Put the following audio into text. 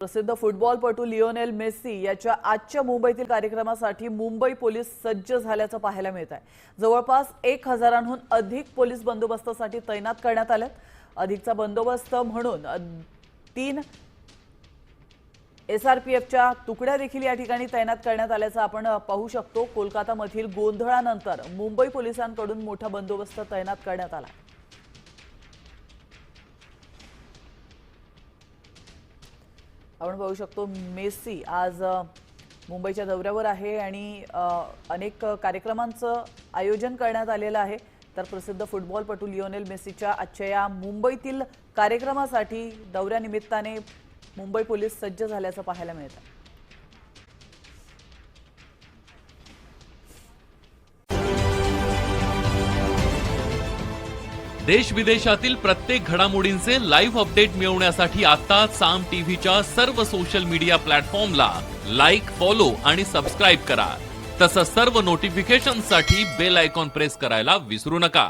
प्रसिद्ध फुटबॉलपटू Lionel Messi याच्या आजच्या मुंबईतील कार्यक्रमासाठी मुंबई पोलीस सज्ज झाल्याचं पाहायला मिळत आहे। जवळपास 1000हून अधिक पोलीस बंदोबस्तासाठी तैनात करण्यात आलेत। अधिकचा बंदोबस्त म्हणून 3 एसआरपीएफच्या तुकड्या देखील या ठिकाणी तैनात करण्यात आल्याचं आपण पाहू शकतो। कोलकातामधील गोंधळानंतर मुंबई पोलिसांकडून मोठा बंदोबस्त तैनात करण्यात आला। आपण पाहू शकतो मेसी आज मुंबईच्या दौऱ्यावर आहे आणि अनेक कार्यक्रमांचं आयोजन करण्यात आलेलं आहे। तर प्रसिद्ध फुटबॉलपटू लिओनेल मेसीच्या आजच्या या मुंबईतील कार्यक्रमासाठी दौऱ्यानिमित्ताने मुंबई पोलीस सज्ज झाल्याचं पाहायला मिळतं। देश विदेशातील प्रत्येक घडामोडींचे लाईव्ह अपडेट मिळवण्यासाठी आता साम टीव्हीच्या सर्व सोशल मीडिया प्लॅटफॉर्मला लाईक, फॉलो आणि सबस्क्राइब करा। तसंच सर्व नोटिफिकेशनसाठी बेल आयकॉन प्रेस करायला विसरू नका।